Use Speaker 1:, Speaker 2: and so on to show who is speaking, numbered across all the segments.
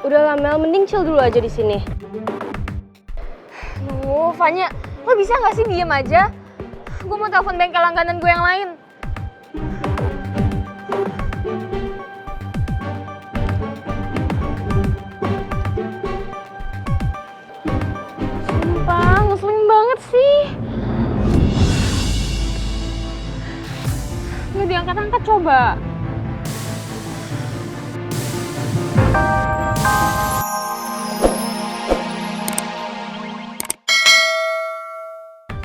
Speaker 1: Udah lah Mel, mending chill dulu aja di sini.
Speaker 2: Vanya, lo bisa nggak sih diem aja? Gue mau telepon bengkel langganan gue yang lain. Sumpah, ngeselin banget sih. Nggak diangkat-angkat coba.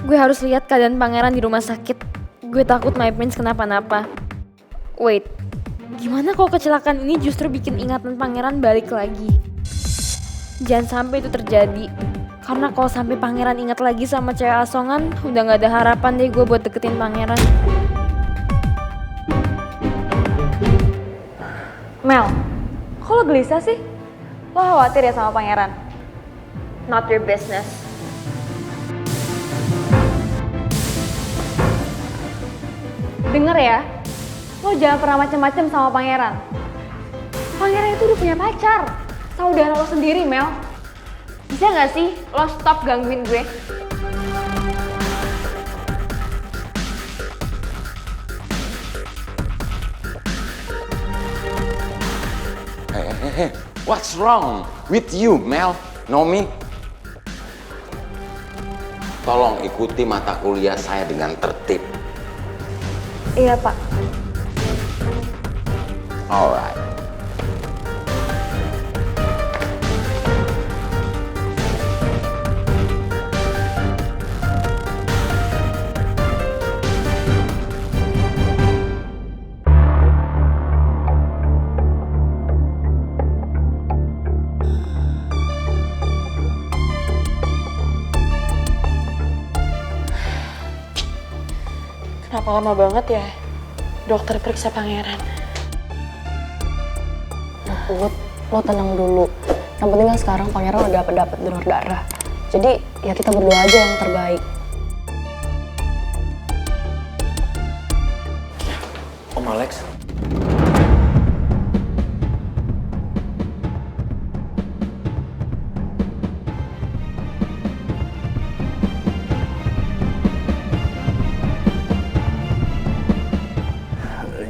Speaker 3: Gue harus lihat keadaan pangeran di rumah sakit. Gue takut my prince kenapa-napa. Wait, gimana kalau kecelakaan ini justru bikin ingatan pangeran balik lagi? Jangan sampai itu terjadi. Karena kalau sampai pangeran ingat lagi sama cewek asongan, udah gak ada harapan deh gue buat deketin pangeran.
Speaker 2: Mel, kok lo gelisah sih? Lo khawatir ya sama pangeran? Not your business. Denger ya, lo jangan pernah macem-macem sama pangeran. Pangeran itu udah punya pacar, saudara lo sendiri, Mel. Bisa gak sih lo stop gangguin gue?
Speaker 4: Hey, what's wrong with you, Mel? Nomi? Tolong ikuti mata kuliah saya dengan tertib.
Speaker 2: Iya, Pak.
Speaker 4: Alright.
Speaker 1: Kenapa lama banget ya dokter periksa pangeran?
Speaker 5: Lo tenang dulu. Yang penting kan sekarang pangeran udah dapat donor darah. Jadi ya kita berdoa aja yang terbaik.
Speaker 6: Om Alex.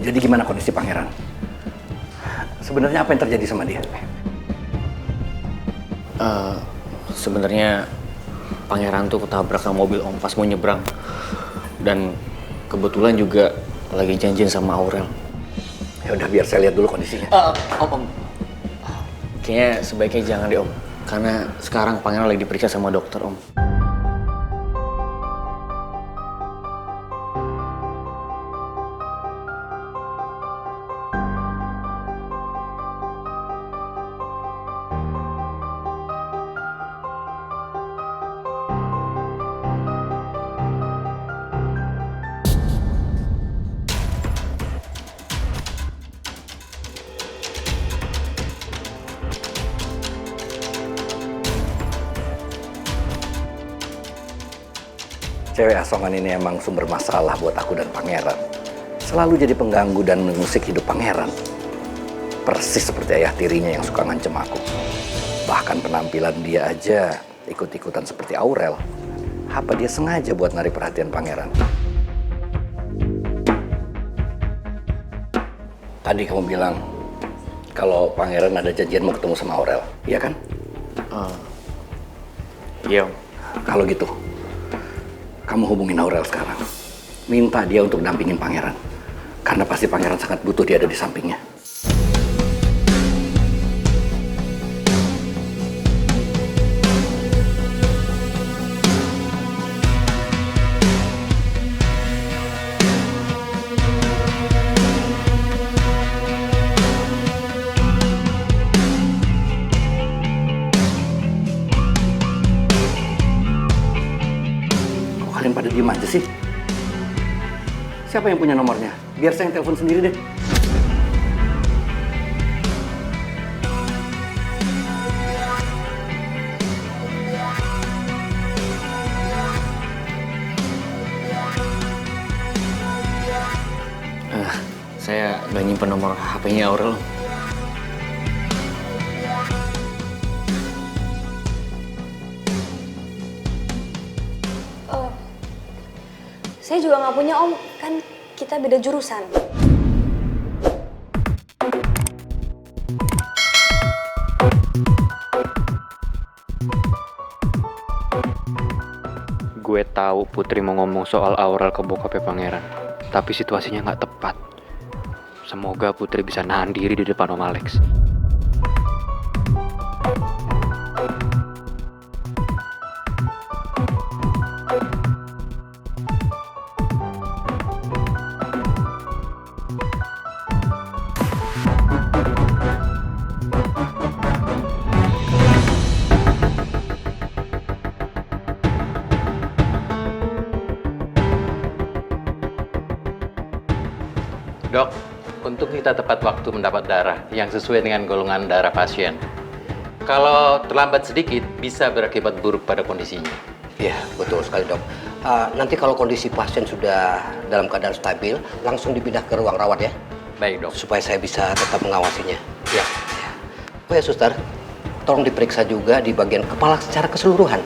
Speaker 6: Jadi gimana kondisi pangeran? Sebenarnya apa yang terjadi sama dia? Sebenarnya pangeran tuh ketabrak sama mobil Om pas mau nyebrang. Dan kebetulan juga lagi janjian sama Aurel.
Speaker 7: Ya udah biar saya lihat dulu kondisinya.
Speaker 6: Om. Kayaknya sebaiknya jangan deh Om. Karena sekarang pangeran lagi diperiksa sama dokter Om.
Speaker 7: Cewek asongan ini emang sumber masalah buat aku dan pangeran. Selalu jadi pengganggu dan mengusik hidup pangeran. Persis seperti ayah tirinya yang suka ngancem aku. Bahkan penampilan dia aja ikut-ikutan seperti Aurel. Apa dia sengaja buat narik perhatian pangeran? Tadi kamu bilang kalau pangeran ada janjian mau ketemu sama Aurel, iya kan?
Speaker 6: Iya Om.
Speaker 7: Kalau gitu, kamu hubungin Aurel sekarang. Minta dia untuk dampingin pangeran. Karena pasti pangeran sangat butuh dia ada di sampingnya. Kalian pada diem aja sih? Siapa yang punya nomornya? Biar saya yang telepon sendiri deh.
Speaker 6: Saya udah nyimpen nomor HP-nya Aurel.
Speaker 8: Saya juga nggak punya om, kan kita beda jurusan.
Speaker 9: Gue tahu Putri mau ngomong soal Aurel ke bokapnya Pangeran, tapi situasinya nggak tepat. Semoga Putri bisa nahan diri di depan Om Alex.
Speaker 10: Dok, untuk kita tepat waktu mendapat darah yang sesuai dengan golongan darah pasien. Kalau terlambat sedikit, bisa berakibat buruk pada kondisinya.
Speaker 11: Iya, betul sekali dok. Nanti kalau kondisi pasien sudah dalam keadaan stabil, langsung dipindah ke ruang rawat ya.
Speaker 10: Baik dok.
Speaker 11: Supaya saya bisa tetap mengawasinya. Ya. Oh ya suster, tolong diperiksa juga di bagian kepala secara keseluruhan.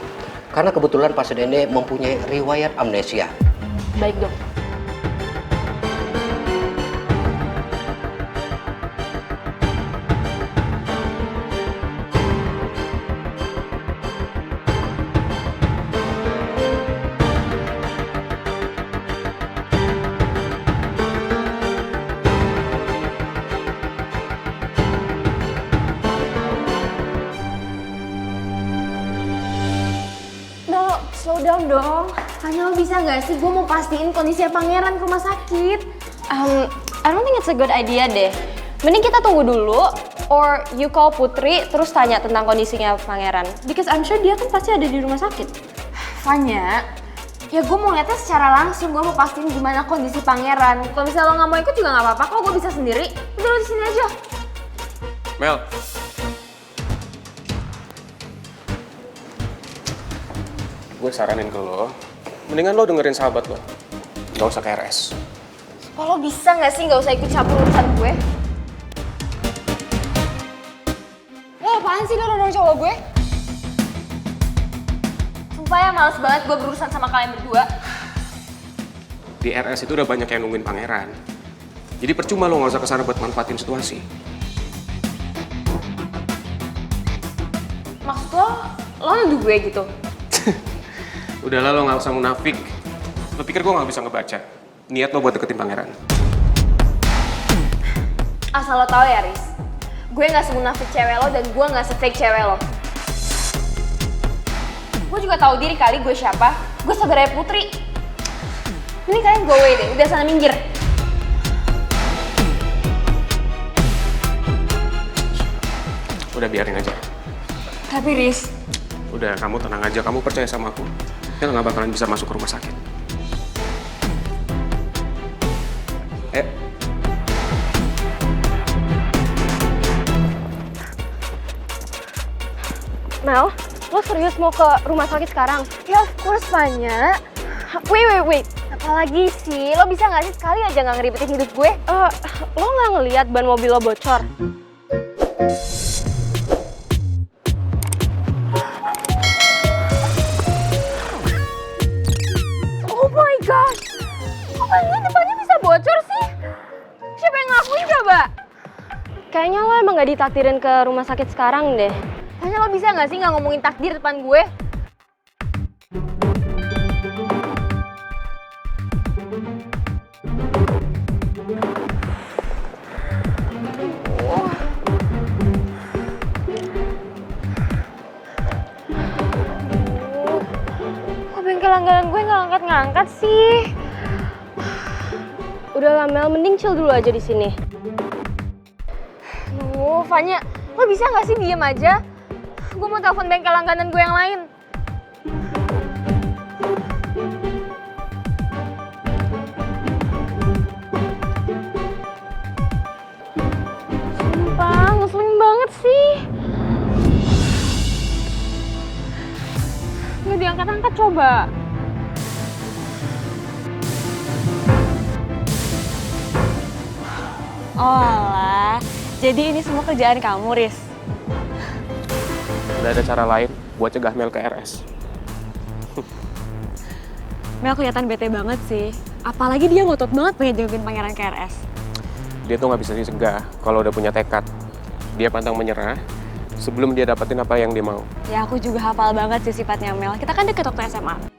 Speaker 11: Karena kebetulan pasien ini mempunyai riwayat amnesia.
Speaker 5: Baik dok.
Speaker 2: Slow down dong. Hanya lo bisa nggak sih? Gue mau pastiin kondisinya Pangeran ke rumah sakit.
Speaker 8: I don't think it's a good idea deh. Mending kita tunggu dulu, or you call Putri terus tanya tentang kondisinya Pangeran. Because I'm sure dia kan pasti ada di rumah sakit.
Speaker 2: Fanya, ya gue mau lihatnya secara langsung. Gue mau pastiin gimana kondisi Pangeran. Kalau misalnya lo nggak mau ikut juga nggak apa-apa kok. Gue bisa sendiri. Udah lo di sini aja.
Speaker 9: Mel. Gue saranin ke lo, mendingan lo dengerin sahabat lo. Gak usah ke RS.
Speaker 2: Kalau bisa nggak sih nggak usah ikut campur urusan gue? Lo apaan sih lo dorong cowok gue? Sumpah ya males banget gue berurusan sama kalian berdua.
Speaker 9: Di RS itu udah banyak yang nungguin Pangeran. Jadi percuma lo gak usah kesana buat manfaatin situasi.
Speaker 2: Maksud lo nuduh gue gitu?
Speaker 9: Udahlah lo gak usah munafik. Lo pikir gue gak bisa ngebaca niat lo buat deketin Pangeran?
Speaker 2: Asal lo tau ya, Riz. Gue gak semunafik cewek lo dan gue gak se-fake cewek lo. Gue juga tahu diri kali gue siapa. Gue saudaranya Putri. Ini kalian go away deh, udah sana minggir.
Speaker 9: Udah biarin aja.
Speaker 2: Tapi Riz,
Speaker 9: Udah, kamu tenang aja. Kamu percaya sama aku. Kita gak bakalan bisa masuk ke rumah sakit.
Speaker 8: Mel, lo serius mau ke rumah sakit sekarang?
Speaker 2: ya of course Fanya. Wait. Apalagi sih? Lo bisa gak sih sekali aja gak ngeribetin hidup gue?
Speaker 8: Lo nggak ngeliat ban mobil lo bocor?
Speaker 2: Oh my gosh! Kok kalian depannya bisa bocor sih? Siapa yang ngelakuin coba?
Speaker 8: Kayaknya lo emang nggak ditakdirin ke rumah sakit sekarang deh.
Speaker 2: Hanya lo bisa gak sih gak ngomongin takdir depan gue? Kok bengkel langganan gue gak ngangkat-ngangkat sih?
Speaker 8: Udah lah Mel, mending chill dulu aja di sini.
Speaker 2: Fanya, lo bisa gak sih diem aja? Gue mau telepon bengkel langganan gue yang lain. Sumpah, ngeselin banget sih. Nggak diangkat-angkat coba.
Speaker 8: Oh alah, jadi ini semua kerjaan kamu, Riz?
Speaker 9: Udah ada cara lain buat cegah Mel ke RS.
Speaker 2: Mel kelihatan bete banget sih. Apalagi dia ngotot banget pengen jauhin pangeran KRS.
Speaker 12: Dia tuh nggak bisa disegah kalau udah punya tekad. Dia pantang menyerah sebelum dia dapetin apa yang dia mau.
Speaker 2: Ya aku juga hafal banget sih sifatnya Mel. Kita kan deket waktu SMA.